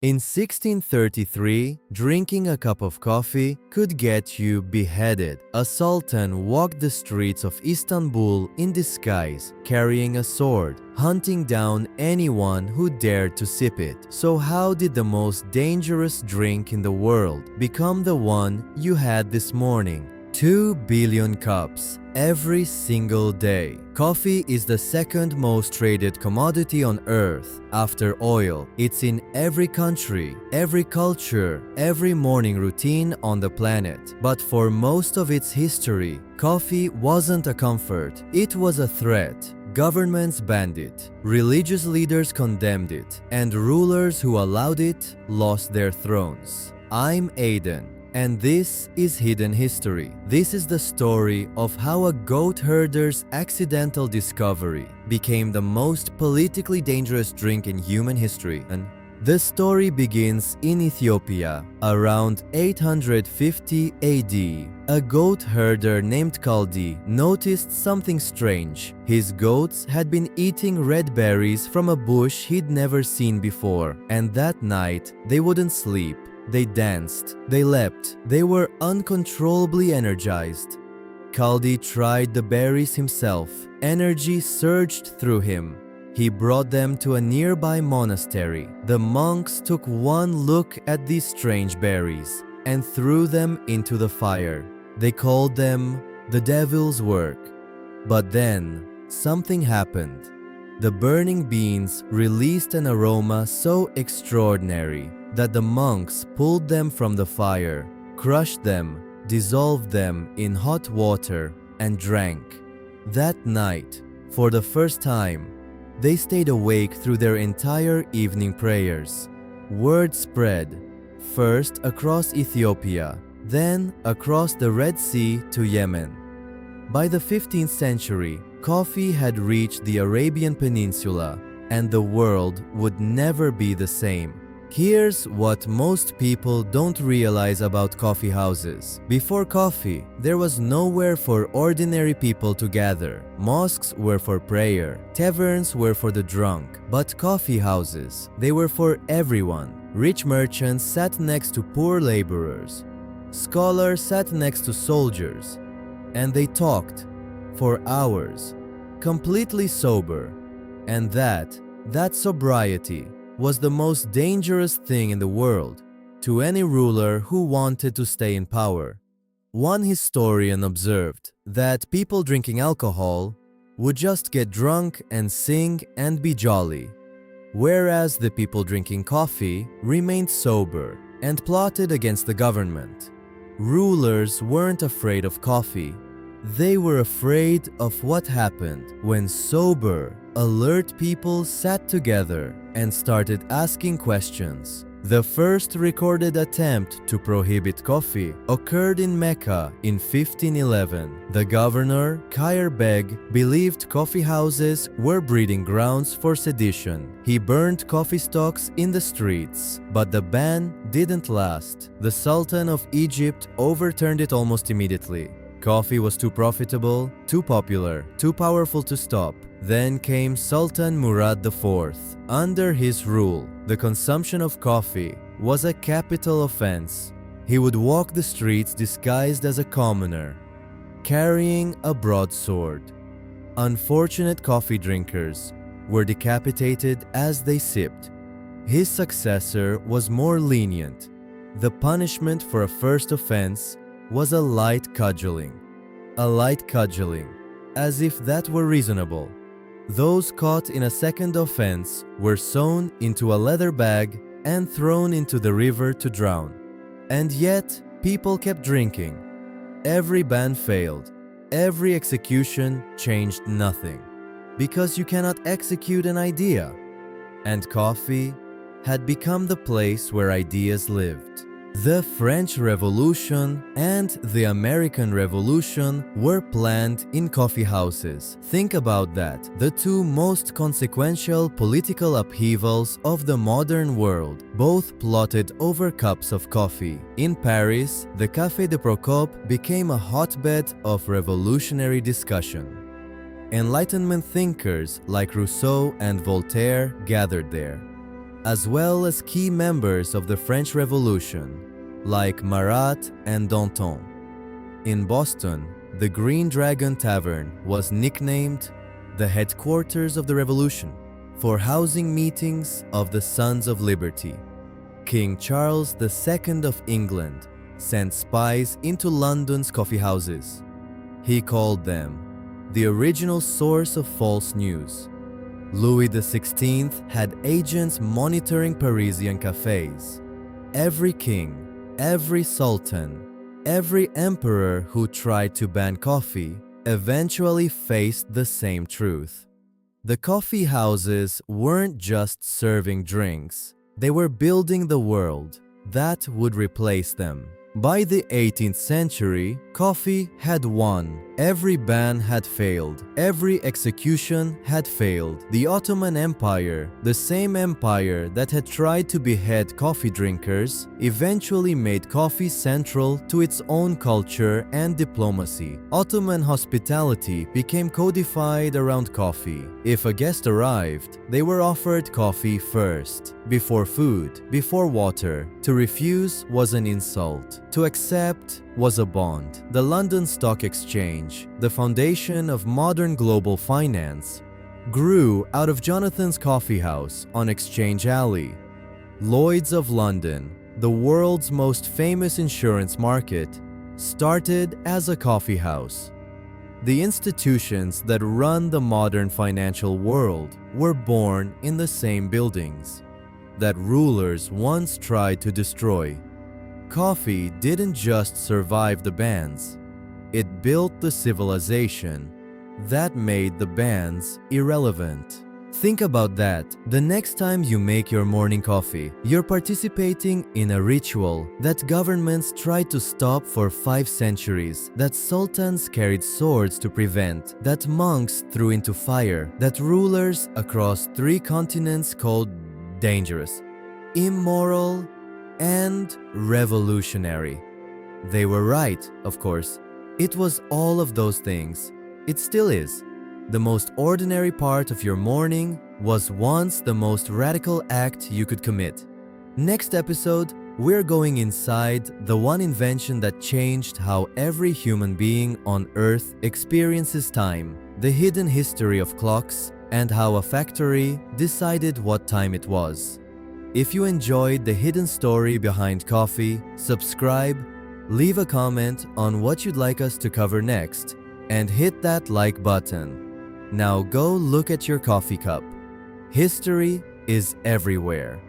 In 1633, drinking a cup of coffee could get you beheaded. A sultan walked the streets of Istanbul in disguise, carrying a sword, hunting down anyone who dared to sip it. So how did the most dangerous drink in the world become the one you had this morning? 2 billion cups every single day. Coffee is the second most traded commodity on earth after oil. It's in every country, every culture, every morning routine on the planet. But for most of its history, coffee wasn't a comfort. It was a threat. Governments banned it, religious leaders condemned it, and rulers who allowed it lost their thrones. I'm Aiden, and this is Hidden History. This is the story of how a goat herder's accidental discovery became the most politically dangerous drink in human history. And the story begins in Ethiopia around 850 AD. A goat herder named Kaldi noticed something strange. His goats had been eating red berries from a bush he'd never seen before, and that night they wouldn't sleep. They danced, they leapt, they were uncontrollably energized. Kaldi tried the berries himself. Energy surged through him. He brought them to a nearby monastery. The monks took one look at these strange berries and threw them into the fire. They called them the devil's work. But then, something happened. The burning beans released an aroma so extraordinary that the monks pulled them from the fire, crushed them, dissolved them in hot water, and drank. That night, for the first time, they stayed awake through their entire evening prayers. Word spread, first across Ethiopia, then across the Red Sea to Yemen. By the 15th century, coffee had reached the Arabian Peninsula, and the world would never be the same. Here's what most people don't realize about coffee houses. Before coffee, there was nowhere for ordinary people to gather. Mosques were for prayer, taverns were for the drunk, but coffee houses, they were for everyone. Rich merchants sat next to poor laborers. Scholars sat next to soldiers, and they talked for hours, completely sober. And that sobriety was the most dangerous thing in the world to any ruler who wanted to stay in power. One historian observed that people drinking alcohol would just get drunk and sing and be jolly, whereas the people drinking coffee remained sober and plotted against the government. Rulers weren't afraid of coffee. They were afraid of what happened when sober, alert people sat together and started asking questions. The first recorded attempt to prohibit coffee occurred in Mecca in 1511. The governor, Khair Beg, believed coffee houses were breeding grounds for sedition. He burned coffee stalks in the streets, but the ban didn't last. The Sultan of Egypt overturned it almost immediately. Coffee was too profitable, too popular, too powerful to stop. Then came Sultan Murad IV. Under his rule, the consumption of coffee was a capital offense. He would walk the streets disguised as a commoner, carrying a broadsword. Unfortunate coffee drinkers were decapitated as they sipped. His successor was more lenient. The punishment for a first offense was a light cudgeling. A light cudgeling, as if that were reasonable. Those caught in a second offense were sewn into a leather bag and thrown into the river to drown. And yet, people kept drinking. Every ban failed. Every execution changed nothing. Because you cannot execute an idea. And coffee had become the place where ideas lived. The French Revolution and the American Revolution were planned in coffee houses. Think about that. The two most consequential political upheavals of the modern world, both plotted over cups of coffee. In Paris, the Café de Procope became a hotbed of revolutionary discussion. Enlightenment thinkers like Rousseau and Voltaire gathered there. as well as key members of the French Revolution, like Marat and Danton. In Boston, the Green Dragon Tavern was nicknamed the headquarters of the Revolution for housing meetings of the Sons of Liberty. King Charles II of England sent spies into London's coffee houses. He called them the original source of false news. Louis XVI had agents monitoring Parisian cafes. Every king, every sultan, every emperor who tried to ban coffee eventually faced the same truth. The coffee houses weren't just serving drinks, they were building the world that would replace them. By the 18th century, coffee had won. Every ban had failed. Every execution had failed. The Ottoman Empire, the same empire that had tried to behead coffee drinkers, eventually made coffee central to its own culture and diplomacy. Ottoman hospitality became codified around coffee. If a guest arrived, they were offered coffee first, before food, before water. To refuse was an insult. To accept was a bond. The London Stock Exchange, the foundation of modern global finance, grew out of Jonathan's Coffee House on Exchange Alley. Lloyd's of London, the world's most famous insurance market, started as a coffee house. The institutions that run the modern financial world were born in the same buildings that rulers once tried to destroy. Coffee didn't just survive the bans, it built the civilization that made the bans irrelevant. Think about that. The next time you make your morning coffee, you're participating in a ritual that governments tried to stop for 5 centuries, that sultans carried swords to prevent, that monks threw into fire, that rulers across 3 continents called dangerous, immoral, and revolutionary. They were right, of course. It was all of those things. It still is. The most ordinary part of your morning was once the most radical act you could commit. Next episode, we're going inside the one invention that changed how every human being on Earth experiences time, the hidden history of clocks, and how a factory decided what time it was. If you enjoyed the hidden story behind coffee, subscribe, leave a comment on what you'd like us to cover next, and hit that like button. Now go look at your coffee cup. History is everywhere.